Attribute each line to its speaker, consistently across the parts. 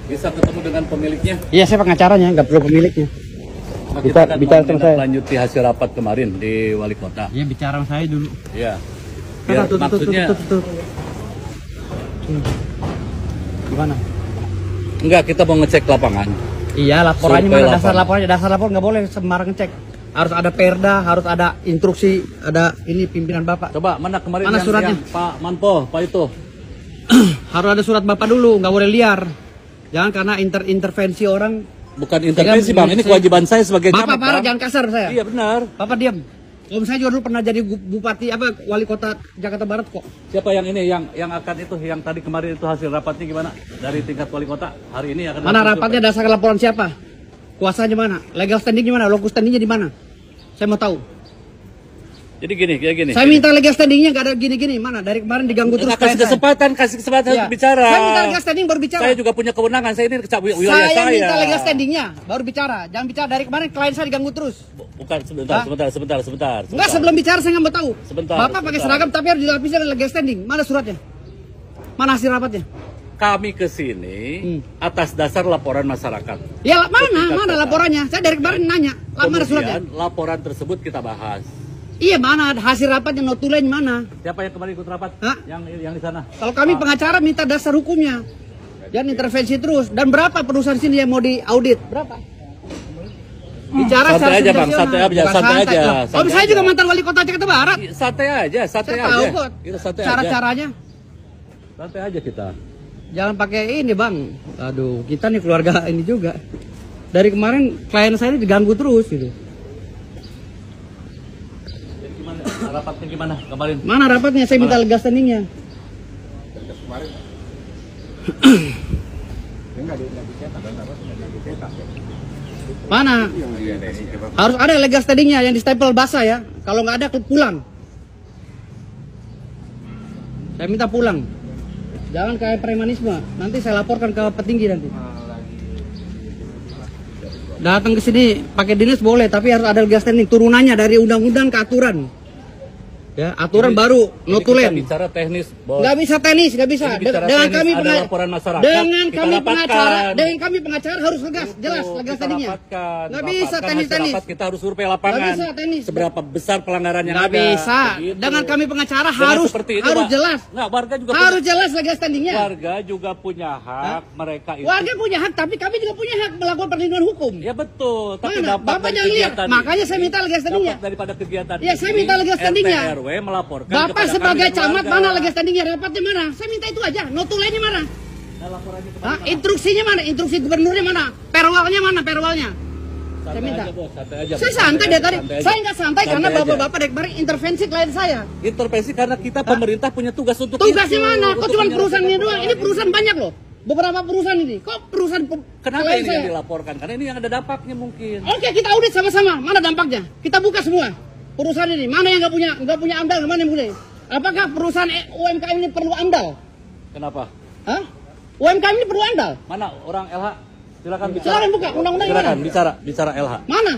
Speaker 1: Bisa ketemu dengan pemiliknya?
Speaker 2: Iya, saya pengacaranya, nggak perlu pemiliknya.
Speaker 1: Nah, kita akan menindaklanjuti hasil rapat kemarin di wali kota.
Speaker 2: Iya, bicara sama saya dulu.
Speaker 1: Iya. Biar maksudnya
Speaker 2: gimana?
Speaker 1: Enggak, kita mau ngecek lapangan.
Speaker 2: Iya, laporannya
Speaker 1: Survei
Speaker 2: mana? Dasar laporannya, dasar lapor nggak boleh sembarang ngecek. Harus ada perda, harus ada instruksi, ada ini pimpinan Bapak.
Speaker 1: Coba mana kemarin
Speaker 2: Mana suratnya?
Speaker 1: yang Pak Manpo, Pak itu.
Speaker 2: Harus ada surat Bapak dulu, nggak boleh liar. Jangan karena intervensi orang.
Speaker 1: Bukan intervensi Bang, ini kewajiban saya sebagai
Speaker 2: Bapak
Speaker 1: camat.
Speaker 2: parah, jangan kasar saya.
Speaker 1: Iya benar.
Speaker 2: Bapak diam. Om saya juga dulu pernah jadi bupati wali kota Jakarta Barat kok.
Speaker 1: Siapa yang ini yang akan itu yang tadi kemarin itu hasil rapatnya gimana? Dari tingkat wali kota hari ini akan.
Speaker 2: Mana rapatnya dasar laporan siapa? Kuasanya mana? Legal standingnya mana? Lokus standingnya di mana? Saya mau tahu.
Speaker 1: Jadi gini.
Speaker 2: Saya minta legal standingnya nggak ada gini-gini. Mana? Dari kemarin diganggu terus.
Speaker 1: Kasih kesempatan
Speaker 2: ya.
Speaker 1: untuk bicara.
Speaker 2: Saya minta legal standing baru bicara.
Speaker 1: Saya juga punya kewenangan. Saya ini wilayah saya.
Speaker 2: Saya minta legal standingnya baru bicara. Jangan bicara dari kemarin klien saya diganggu terus.
Speaker 1: Bukan sebentar.
Speaker 2: Enggak, sebelum bicara saya nggak mau tahu.
Speaker 1: Sebentar.
Speaker 2: Bapak pakai seragam tapi harus dilapisi dengan legal standing. Mana suratnya? Mana hasil rapatnya?
Speaker 1: Kami ke sini atas dasar laporan masyarakat.
Speaker 2: Ya mana laporannya? Saya dari kemarin nanya. Mana suratnya?
Speaker 1: Laporan tersebut kita bahas.
Speaker 2: Iya, mana hasil rapatnya, notulen mana?
Speaker 1: Siapa yang kemarin ikut rapat?
Speaker 2: Hah?
Speaker 1: Yang di sana.
Speaker 2: Kalau kami pengacara minta dasar hukumnya. Jangan intervensi terus. Dan berapa perusahaan sini yang mau diaudit? Berapa? Bicara
Speaker 1: santai aja Bang, santai aja.
Speaker 2: Om saya juga mantan wali kota Jakarta Barat.
Speaker 1: Santai aja.
Speaker 2: Saya tahu kok. Cara-caranya.
Speaker 1: Santai aja kita.
Speaker 2: Jangan pakai ini Bang. Aduh, kita nih keluarga ini juga. Dari kemarin klien saya ini diganggu terus gitu.
Speaker 1: Jadi gimana? Rapatnya gimana kemarin?
Speaker 2: Mana rapatnya? Saya minta legal standingnya. Mana? Harus ada legal standingnya yang di stempel basah ya. Kalau nggak ada pulang. Saya minta pulang. Jangan kayak premanisme. Nanti saya laporkan ke petinggi nanti. Datang ke sini pakai dinas boleh, tapi harus ada legal standing. Turunannya dari undang-undang ke aturan. Ya, aturan ini, baru notulen.
Speaker 1: Bicara teknis, Bos.
Speaker 2: Nggak bisa teknis, nggak bisa. Dengan kami pengacara harus tegas, jelas legal standingnya. Nggak bisa teknis.
Speaker 1: Kita harus survei lapangan.
Speaker 2: Nggak bisa teknis.
Speaker 1: Seberapa besar pelanggaran yang
Speaker 2: nggak
Speaker 1: ada.
Speaker 2: Bisa. Gitu. Dengan kami pengacara harus jelas.
Speaker 1: Nggak, warga juga
Speaker 2: harus jelas legal standingnya.
Speaker 1: Warga juga punya hak. Mereka itu.
Speaker 2: Warga punya hak, tapi kami juga punya hak melakukan perlindungan hukum.
Speaker 1: Ya betul. Tapi
Speaker 2: Bapak jangan lihat. Makanya saya minta legal standingnya.
Speaker 1: Daripada kegiatan.
Speaker 2: Ya, saya minta legal standingnya.
Speaker 1: Melaporkan
Speaker 2: Bapak sebagai camat mana legal standingnya, rapatnya mana? Saya minta itu aja. Notulennya mana? Instruksinya mana? Instruksi gubernurnya mana? Perwalnya mana? Perwalnya? Saya minta. Saya santai dari tadi. Saya nggak santai karena bapak-bapak dari kemarin intervensi klien saya.
Speaker 1: Intervensi karena kita pemerintah punya tugas untuk
Speaker 2: tugasnya mana? Kok cuma perusahaan ini doang? Ini perusahaan banyak loh. Beberapa perusahaan ini. Kok perusahaan
Speaker 1: kenapa ini yang dilaporkan? Karena ini yang ada dampaknya mungkin.
Speaker 2: Oke, kita audit sama-sama. Mana dampaknya? Kita buka semua. Perusahaan ini mana yang nggak punya AMDAL, mana yang punya? Apakah perusahaan UMKM ini perlu AMDAL?
Speaker 1: Kenapa?
Speaker 2: Hah? UMKM ini perlu AMDAL?
Speaker 1: Mana orang LH? Silakan bicara.
Speaker 2: Silakan buka undang-undang mana?
Speaker 1: Bicara LH.
Speaker 2: Mana?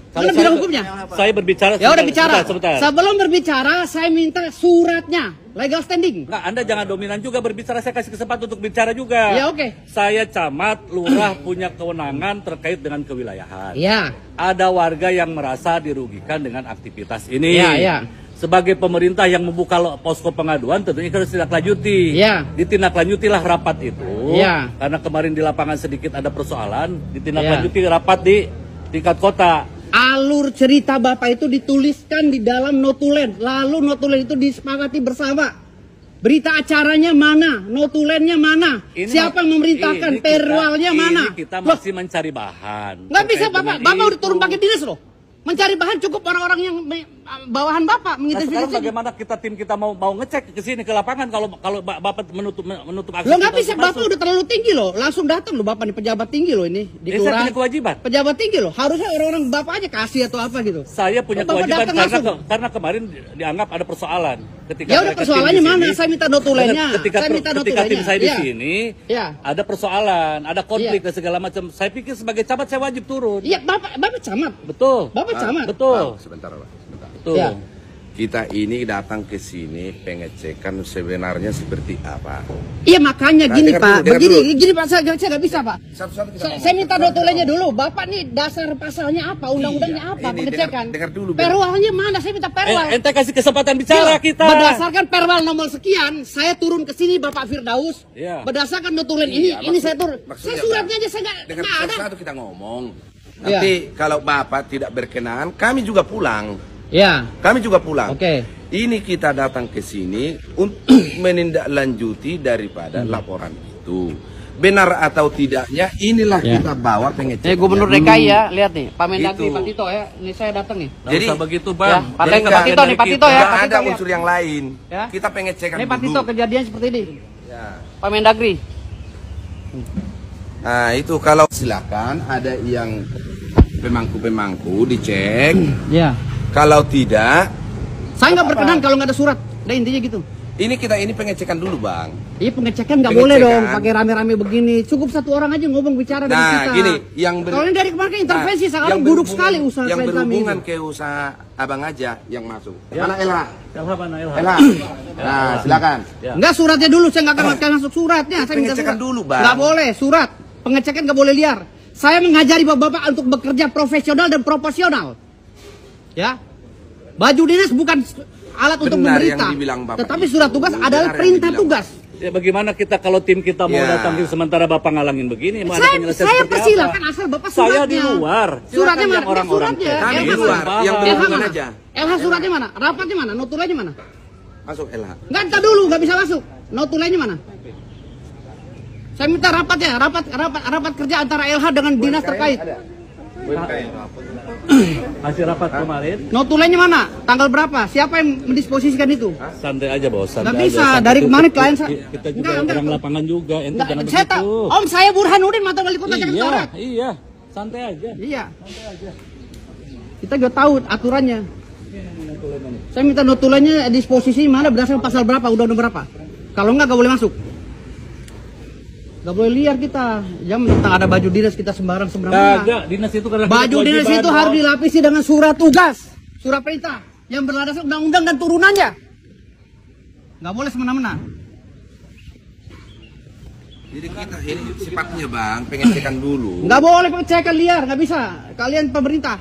Speaker 2: Mana bidang hukumnya?
Speaker 1: Saya berbicara.
Speaker 2: Ya udah bicara. Sebentar. Sebelum berbicara, saya minta suratnya, legal standing.
Speaker 1: Nah, Anda jangan dominan juga berbicara. Saya kasih kesempatan untuk bicara juga.
Speaker 2: Ya oke.
Speaker 1: Saya camat, lurah punya kewenangan terkait dengan kewilayahan.
Speaker 2: Ya.
Speaker 1: Ada warga yang merasa dirugikan dengan aktivitas ini.
Speaker 2: Ya.
Speaker 1: Sebagai pemerintah yang membuka posko pengaduan, tentunya harus ditindaklanjuti.
Speaker 2: Ya.
Speaker 1: Ditindaklanjutilah rapat itu.
Speaker 2: Ya.
Speaker 1: Karena kemarin di lapangan sedikit ada persoalan, ditindaklanjuti rapat di tingkat kota.
Speaker 2: Alur cerita Bapak itu dituliskan di dalam notulen, lalu notulen itu disepakati bersama. Berita acaranya mana? Notulennya mana? Siapa yang memerintahkan? Perwalnya mana?
Speaker 1: Kita masih mencari bahan.
Speaker 2: Nggak bisa Bapak udah turun pakai dinas loh. Mencari bahan cukup orang-orang yang bawahan Bapak mengidentifikasi.
Speaker 1: Nah, sekarang bagaimana tim kita mau ngecek ke sini ke lapangan kalau Bapak menutup akses?
Speaker 2: Lo nggak bisa, Bapak udah terlalu tinggi loh. Langsung datang loh Bapak nih, pejabat tinggi loh ini di kelurahan.
Speaker 1: Saya punya kewajiban.
Speaker 2: Pejabat tinggi loh. Harusnya orang-orang Bapak aja kasih atau apa gitu.
Speaker 1: Saya punya kewajiban karena kemarin dianggap ada persoalan. Ketika
Speaker 2: ya udah persoalannya mana? Saya minta notulennya.
Speaker 1: Ketika tim saya di sini, ada persoalan, ada konflik dan segala macam. Saya pikir sebagai camat saya wajib turun.
Speaker 2: Iya, Bapak camat.
Speaker 1: Betul.
Speaker 2: Bapak camat.
Speaker 1: Betul.
Speaker 3: Sebentar, Pak.
Speaker 1: Betul.
Speaker 3: kita ini datang ke sini pengecekan sebenarnya seperti apa.
Speaker 2: Iya makanya
Speaker 3: Nah,
Speaker 2: gini
Speaker 3: dengar
Speaker 2: Pak,
Speaker 3: dulu.
Speaker 2: gini Pak, saya nggak bisa Pak.
Speaker 3: Satu-satu kita ngomong.
Speaker 2: Saya minta notulennya dulu. Bapak nih dasar pasalnya apa, undang-undangnya apa,
Speaker 3: Ini
Speaker 2: pengecekan.
Speaker 3: dengar dulu,
Speaker 2: Perwalnya mana? Saya minta perwal.
Speaker 1: Ente kasih kesempatan bicara kita.
Speaker 2: Berdasarkan perwal nomor sekian, saya turun ke sini Bapak Firdaus.
Speaker 1: Iya.
Speaker 2: Berdasarkan notulen ini saya turun. Saya suratnya aja saya
Speaker 3: dengar
Speaker 2: nggak ada.
Speaker 3: satu kita ngomong. Nanti kalau Bapak tidak berkenan, kami juga pulang.
Speaker 2: Ya.
Speaker 3: Kami juga pulang.
Speaker 2: Oke.
Speaker 3: Ini kita datang ke sini untuk menindaklanjuti daripada laporan itu. Benar atau tidaknya, inilah kita bawa pengecekan.
Speaker 2: Gubernur DKI ya, lihat nih, Pak Mendagri,
Speaker 3: Itu.
Speaker 2: Pak Tito ya. Ini saya datang nih.
Speaker 1: Nggak usah begitu Bang.
Speaker 2: Ya, Pak Tito nih, Pak Tito ya.
Speaker 3: Nggak
Speaker 2: Pak
Speaker 3: ada
Speaker 2: Tito, lihat.
Speaker 3: unsur yang lain.
Speaker 2: Ya.
Speaker 3: Kita pengecekan
Speaker 2: Ini Pak
Speaker 3: dulu.
Speaker 2: Tito kejadian seperti ini.
Speaker 3: Ya.
Speaker 2: Pak Mendagri.
Speaker 3: Nah itu kalau silakan ada yang pemangku dicek.
Speaker 2: Ya.
Speaker 3: Kalau tidak,
Speaker 2: Saya nggak berkenan kalau nggak ada surat. Udah intinya gitu.
Speaker 3: ini kita pengecekan dulu Bang.
Speaker 2: Iya pengecekan nggak
Speaker 3: Pengecekan.
Speaker 2: boleh dong pakai rame-rame begini. Cukup satu orang aja ngomong bicara dari
Speaker 3: Nah
Speaker 2: kita.
Speaker 3: gini,
Speaker 2: Kalau ini dari kemarin kan intervensi
Speaker 3: Nah,
Speaker 2: sekarang
Speaker 3: yang
Speaker 2: buruk
Speaker 3: berhubungan-
Speaker 2: sekali usaha
Speaker 3: yang
Speaker 2: klien kami.
Speaker 3: berhubungan ke usaha abang aja yang masuk. Mana Elha?
Speaker 1: Elha mana Elha?
Speaker 3: Elha. Nah silakan.
Speaker 1: Ya.
Speaker 2: Enggak suratnya dulu, saya nggak akan masuk suratnya. Saya minta
Speaker 3: Pengecekan
Speaker 2: surat.
Speaker 3: dulu, Bang.
Speaker 2: Nggak boleh surat. Pengecekan nggak boleh liar. Saya mengajari bapak-bapak untuk bekerja profesional dan proporsional. Ya. Baju dinas bukan alat untuk
Speaker 3: Benar
Speaker 2: pemerintah.
Speaker 3: yang dibilang Bapak
Speaker 2: Tetapi
Speaker 3: itu.
Speaker 2: surat tugas
Speaker 3: Benar
Speaker 2: adalah
Speaker 3: yang
Speaker 2: perintah
Speaker 3: dibilang.
Speaker 2: tugas.
Speaker 1: Ya bagaimana kita kalau tim kita mau
Speaker 3: Ya.
Speaker 1: datangin sementara Bapak ngalangin begini? Mau ada penyelesaian
Speaker 2: Saya
Speaker 1: seperti
Speaker 2: persilakan
Speaker 1: apa?
Speaker 2: asal bapak
Speaker 1: Saya
Speaker 2: suratnya.
Speaker 1: di luar.
Speaker 2: Suratnya
Speaker 1: Silakan
Speaker 2: mana?
Speaker 1: yang orang-orang
Speaker 2: Suratnya.
Speaker 1: cek.
Speaker 3: Kami
Speaker 2: LH
Speaker 3: di luar,
Speaker 2: mana?
Speaker 3: yang
Speaker 2: LH
Speaker 3: berhubungan
Speaker 2: mana?
Speaker 3: aja.
Speaker 2: LH suratnya mana? Rapatnya mana? Notulennya mana?
Speaker 3: Masuk Elha.
Speaker 2: Enggak, entar dulu, nggak bisa masuk. Notulennya mana? Saya minta rapatnya, rapat kerja antara LH dengan dinas terkait.
Speaker 1: Hasil rapat kemarin,
Speaker 2: Notulennya mana? Tanggal berapa? Siapa yang mendisposisikan itu?
Speaker 1: santai aja bos.
Speaker 2: Nggak
Speaker 1: santai
Speaker 2: bisa,
Speaker 1: aja. Santai
Speaker 2: dari
Speaker 1: itu.
Speaker 2: kemarin klien saya.
Speaker 1: Kita juga
Speaker 2: Enggak.
Speaker 1: orang lapangan juga. Ente
Speaker 2: Enggak,
Speaker 1: jangan
Speaker 2: saya
Speaker 1: begitu.
Speaker 2: Om saya Burhanuddin mantan wali kota jangan
Speaker 1: Iya,
Speaker 2: coret.
Speaker 1: iya. Santai aja.
Speaker 2: Iya. Kita juga tahu aturannya. Saya minta notulennya disposisi mana berdasarkan pasal berapa, undang-undang berapa. Kalau enggak boleh masuk. Gak boleh liar kita. Jangan mentang ada baju dinas kita sembarang-sembarang.
Speaker 1: Kagak, dinas itu karena
Speaker 2: Baju dinas
Speaker 1: kewajiban,
Speaker 2: itu
Speaker 1: Bos.
Speaker 2: harus dilapisi dengan surat tugas, surat perintah yang berlandaskan undang-undang dan turunannya. Nggak boleh semena-mena.
Speaker 3: Jadi kita ini sifatnya Bang, pengecekan dulu.
Speaker 2: Nggak boleh pengecekan liar, nggak bisa. Kalian pemerintah,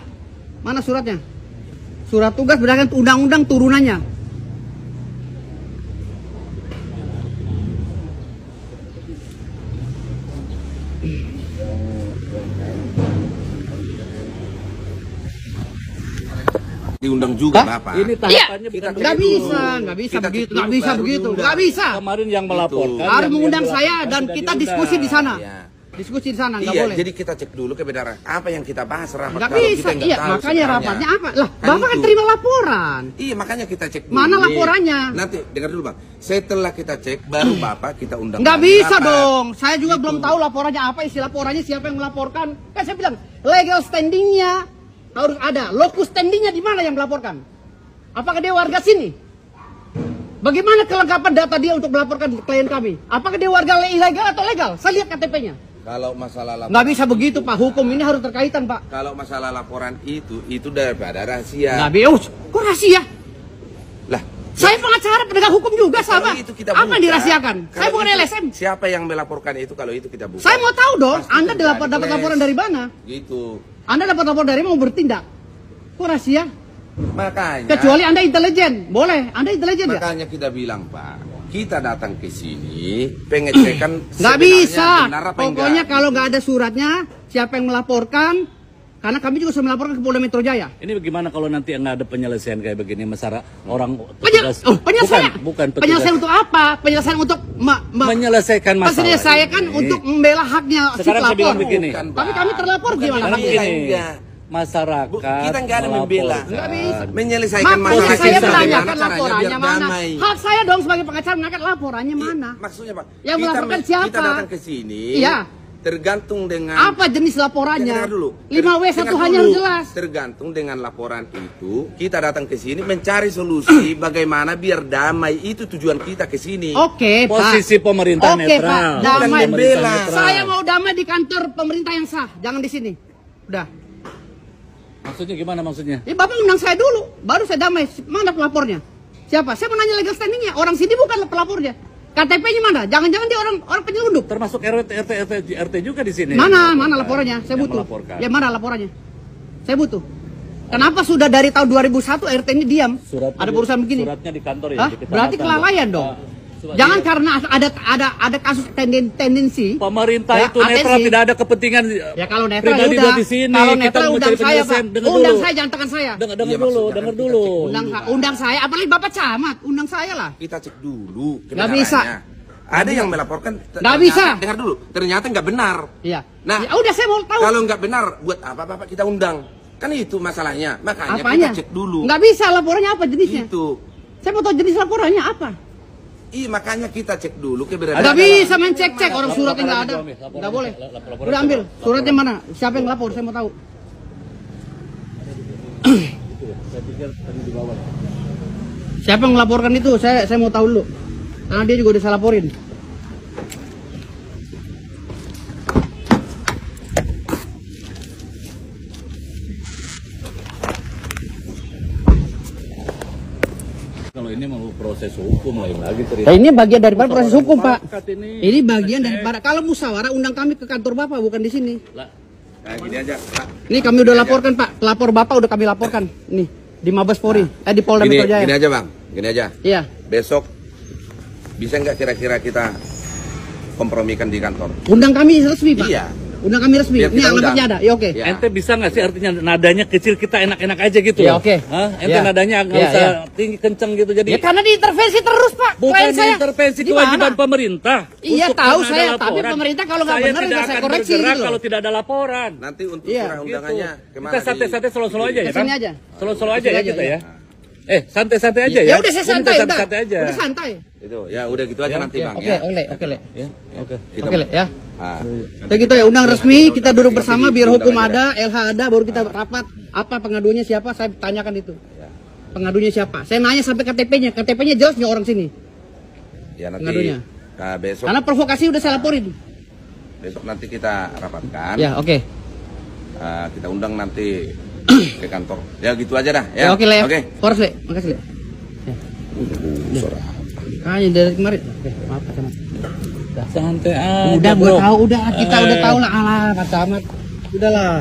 Speaker 2: mana suratnya? Surat tugas berdasarkan undang-undang turunannya.
Speaker 3: Diundang juga
Speaker 2: Hah?
Speaker 3: Bapak.
Speaker 1: Ini tahapannya
Speaker 3: Kita
Speaker 1: bukan
Speaker 2: Nggak
Speaker 3: cek
Speaker 1: begitu.
Speaker 3: dulu.
Speaker 2: bisa begitu,
Speaker 3: Kita cek
Speaker 2: nggak
Speaker 3: dulu,
Speaker 2: bisa
Speaker 3: baru
Speaker 2: begitu,
Speaker 3: diundang.
Speaker 2: nggak bisa.
Speaker 1: Kemarin yang melaporkan
Speaker 2: Harus
Speaker 1: yang
Speaker 2: mengundang saya
Speaker 1: melaporkan
Speaker 2: dan
Speaker 1: sudah
Speaker 2: kita
Speaker 1: diundang.
Speaker 2: diskusi di sana.
Speaker 3: Iya.
Speaker 2: Diskusi di sana, nggak
Speaker 3: Iya,
Speaker 2: boleh.
Speaker 3: jadi kita cek dulu kebenaran apa yang kita bahas rapat.
Speaker 2: Nggak
Speaker 3: kalau
Speaker 2: bisa,
Speaker 3: kita nggak
Speaker 2: iya
Speaker 3: tahu
Speaker 2: makanya
Speaker 3: sebenarnya.
Speaker 2: rapatnya apa? Lah,
Speaker 3: Kan
Speaker 2: Bapak kan
Speaker 3: itu.
Speaker 2: terima laporan.
Speaker 3: Iya, makanya kita cek dulu.
Speaker 2: Mana
Speaker 3: nih.
Speaker 2: laporannya?
Speaker 3: Nanti dengar dulu Bang. Setelah kita cek baru Bapak kita undang.
Speaker 2: Nggak
Speaker 3: lagi
Speaker 2: bisa
Speaker 3: rapat.
Speaker 2: dong. Saya juga
Speaker 3: Gitu.
Speaker 2: belum tahu laporannya apa, isi laporannya, siapa yang melaporkan. Kan saya bilang, legal standingnya harus ada. Locus standingnya di mana yang melaporkan? Apakah dia warga sini? Bagaimana kelengkapan data dia untuk melaporkan klien kami? Apakah dia warga ilegal atau legal? Saya lihat KTP-nya.
Speaker 3: Kalau masalah laporan,
Speaker 2: Nggak bisa begitu Pak, hukum ini harus terkaitan Pak.
Speaker 3: kalau masalah laporan itu daripada rahasia.
Speaker 2: Nggak bisa, kok rahasia?
Speaker 3: Lah,
Speaker 2: Saya pengacara penegak hukum juga sama.
Speaker 3: kalau itu kita
Speaker 2: Apa
Speaker 3: buka,
Speaker 2: yang dirahasiakan? Saya
Speaker 3: kalau
Speaker 2: bukan
Speaker 3: itu,
Speaker 2: LSM.
Speaker 3: Siapa yang melaporkan itu kalau itu kita buka?
Speaker 2: Saya mau tahu dong,
Speaker 3: Pasti
Speaker 2: Anda
Speaker 3: terjadi
Speaker 2: dapat
Speaker 3: clash.
Speaker 2: laporan dari mana?
Speaker 3: Gitu.
Speaker 2: Anda dapat laporan dari mana mau bertindak? Kok rahasia?
Speaker 3: Makanya.
Speaker 2: Kecuali Anda intelijen, boleh. Anda intelijen ya?
Speaker 3: Makanya kita bilang Pak, kita datang ke sini pengecekan
Speaker 2: Nggak
Speaker 3: sebenarnya
Speaker 2: bisa.
Speaker 3: benar apa
Speaker 2: Pokoknya
Speaker 3: enggak.
Speaker 2: kalau nggak ada suratnya, siapa yang melaporkan? Karena kami juga sudah melaporkan ke Polda Metro Jaya.
Speaker 1: Ini bagaimana kalau nanti nggak ada penyelesaian kayak begini, masyarakat orang
Speaker 2: Penyelesaian.
Speaker 1: bukan
Speaker 2: Penyelesaian untuk apa? Penyelesaian untuk
Speaker 1: menyelesaikan masalah.
Speaker 2: menyelesaikan
Speaker 1: ini.
Speaker 2: untuk membela haknya si
Speaker 1: Sekarang saya
Speaker 2: pelapor.
Speaker 1: bilang begini.
Speaker 3: Bukan,
Speaker 2: Tapi
Speaker 3: Pak.
Speaker 2: kami terlapor
Speaker 3: Bukan
Speaker 2: gimana?
Speaker 1: Karena
Speaker 3: membela,
Speaker 1: begini,
Speaker 3: enggak.
Speaker 1: masyarakat
Speaker 3: Kita nggak ada membela.
Speaker 1: melaporkan.
Speaker 2: Nggak bisa.
Speaker 3: Menyelesaikan
Speaker 2: Makanya
Speaker 3: masalah
Speaker 2: saya
Speaker 3: kita
Speaker 2: menanyakan
Speaker 3: bagaimana caranya
Speaker 2: laporannya
Speaker 3: biar
Speaker 2: mana.
Speaker 3: damai.
Speaker 2: Hak saya dong sebagai pengacara menanyakan laporannya mana.
Speaker 3: Maksudnya Pak,
Speaker 2: Yang melaporkan siapa?
Speaker 3: Kita datang ke sini.
Speaker 2: Iya.
Speaker 3: Tergantung dengan
Speaker 2: Apa jenis laporannya?
Speaker 3: Dengar dulu.
Speaker 2: 5W1
Speaker 3: Dengar
Speaker 2: hanya
Speaker 3: dulu.
Speaker 2: harus jelas.
Speaker 3: Tergantung dengan laporan itu, kita datang ke sini mencari solusi bagaimana biar damai. Itu tujuan kita ke sini.
Speaker 2: Oke, Pak.
Speaker 1: Posisi pemerintah
Speaker 2: Oke,
Speaker 1: netral.
Speaker 2: Pak.
Speaker 3: Bukan
Speaker 2: Damai.
Speaker 3: membela.
Speaker 1: Pemerintah netral.
Speaker 2: Saya mau damai di kantor pemerintah yang sah, jangan di sini. Udah.
Speaker 1: Maksudnya gimana maksudnya?
Speaker 2: Ya Bapak undang saya dulu, baru saya damai. Mana pelapornya? Siapa? Saya mau nanya legal standingnya. Orang sini bukan pelapornya. KTP-nya mana? Jangan-jangan dia orang penyelundup.
Speaker 1: Termasuk RT juga di sini.
Speaker 2: Mana laporannya? Saya butuh. Ya mana laporannya? Saya butuh. Kenapa sudah dari tahun 2001 RT ini diam? Ada perusahaan begini.
Speaker 1: Suratnya di kantor ya.
Speaker 2: Hah? Berarti kelalaian dong. Jangan karena ada kasus tendensi.
Speaker 1: Pemerintah
Speaker 2: ya,
Speaker 1: itu netral, tidak ada kepentingan.
Speaker 2: Ya kalau netral
Speaker 1: pribadi
Speaker 2: udah
Speaker 1: di sini.
Speaker 2: Kalau netral undang saya, Pak. Undang saya, jangan tekan saya.
Speaker 1: Dengar dulu.
Speaker 2: Undang saya, apalagi Bapak camat, undang saya lah.
Speaker 3: Kita cek dulu.
Speaker 2: Nggak bisa.
Speaker 3: Ada yang melaporkan.
Speaker 2: Nggak bisa.
Speaker 3: Dengar dulu. Ternyata nggak benar.
Speaker 2: Iya.
Speaker 3: Nah,
Speaker 2: ya udah saya mau tahu.
Speaker 3: Kalau nggak benar, buat apa Bapak kita undang? Kan itu masalahnya. Makanya
Speaker 2: Apanya?
Speaker 3: kita cek dulu.
Speaker 2: Nggak bisa, laporannya apa jenisnya?
Speaker 3: Itu.
Speaker 2: Saya mau tahu jenis laporannya apa.
Speaker 3: Makanya kita cek dulu keberadaan.
Speaker 2: Nggak bisa main cek-cek, orang suratnya nggak ada. Nggak boleh. Udah ambil, suratnya mana? Siapa yang lapor? Saya mau tahu. Siapa yang melaporkan itu? Saya mau tahu dulu. Karena dia juga udah saya laporin.
Speaker 1: Kalau ini mau proses hukum lain lagi cerita.
Speaker 2: Nah, ini bagian daripada proses hukum, Pak. Ini bagian daripada kalau musyawarah undang kami ke kantor Bapak, bukan di sini.
Speaker 3: Nah, gini aja, Pak.
Speaker 2: Ini kami udah laporkan, Pak. Pelapor Bapak udah kami laporkan. Nih, di Mabes Polri, di Polda Metro Jaya.
Speaker 3: Gini aja, Bang. Gini aja.
Speaker 2: Iya.
Speaker 3: Besok bisa nggak kira-kira kita kompromikan di kantor?
Speaker 2: Undang kami resmi, Pak.
Speaker 3: Iya.
Speaker 2: Undang kami resmi.
Speaker 3: Biar
Speaker 2: Ini
Speaker 3: kita
Speaker 2: alamatnya
Speaker 3: undang.
Speaker 2: ada. Ya oke.
Speaker 3: Ya.
Speaker 1: Ente bisa nggak sih artinya nadanya kecil kita enak-enak aja gitu?
Speaker 2: Ya, oke.
Speaker 1: Hah? Ente
Speaker 2: Ya.
Speaker 1: nadanya nggak
Speaker 2: Ya,
Speaker 1: usah
Speaker 2: ya.
Speaker 1: tinggi kenceng gitu jadi.
Speaker 2: Ya karena diintervensi terus, Pak.
Speaker 1: Bukan
Speaker 2: Klien saya.
Speaker 1: intervensi
Speaker 2: Gimana?
Speaker 1: kewajiban pemerintah.
Speaker 2: Iya,
Speaker 1: untuk
Speaker 2: tahu
Speaker 1: ada
Speaker 2: saya, tapi
Speaker 1: laporan.
Speaker 2: pemerintah kalau nggak benar,
Speaker 1: tidak
Speaker 2: saya
Speaker 1: akan
Speaker 2: koreksi
Speaker 1: bergerak
Speaker 2: gitu loh.
Speaker 1: kalau tidak ada laporan.
Speaker 3: Nanti untuk
Speaker 2: Iya.
Speaker 3: surah undangannya
Speaker 1: Gitu.
Speaker 3: kemana?
Speaker 1: Kita santai-santai selo-selo aja ya kan?
Speaker 2: Kesini aja.
Speaker 1: Selo-selo aja ya
Speaker 2: Kesini
Speaker 1: kita
Speaker 2: aja,
Speaker 1: ya. Santai-santai aja ya.
Speaker 2: Ya udah saya
Speaker 1: Kita
Speaker 2: santai, udah.
Speaker 1: santai aja.
Speaker 2: Udah santai.
Speaker 3: Itu, ya udah gitu aja nanti, Bang.
Speaker 2: Oke,
Speaker 3: Ya.
Speaker 2: oke, Le.
Speaker 1: Ya, oke.
Speaker 3: Kita-
Speaker 2: Oke, Le, ya.
Speaker 3: Ah.
Speaker 2: Kayak gitu ya, undang resmi, kita duduk bersama biar hukum
Speaker 3: Undang
Speaker 2: ada, LH ada, baru kita rapat. Apa pengaduannya siapa? Saya tanyakan itu. Pengadunya siapa? Saya nanya sampai KTP-nya. KTP-nya jelas nggak orang sini?
Speaker 3: Ya nanti.
Speaker 2: Pengadunya.
Speaker 3: Nah, besok
Speaker 2: Karena provokasi udah saya laporin.
Speaker 3: nanti kita rapatkan.
Speaker 2: Ya, oke.
Speaker 3: Kita undang nanti ke kantor. Ya gitu aja dah.
Speaker 2: Ya, oke, Le.
Speaker 3: Oke.
Speaker 2: Kores, Le. Makasih, Le. Kayaknya dari kemarin. Oke, maaf, Pak Camat.
Speaker 1: Santai aja.
Speaker 2: Udah,
Speaker 1: bro.
Speaker 2: gua tahu, udah kita udah tahu lah, alah, Pak Camat. Udahlah.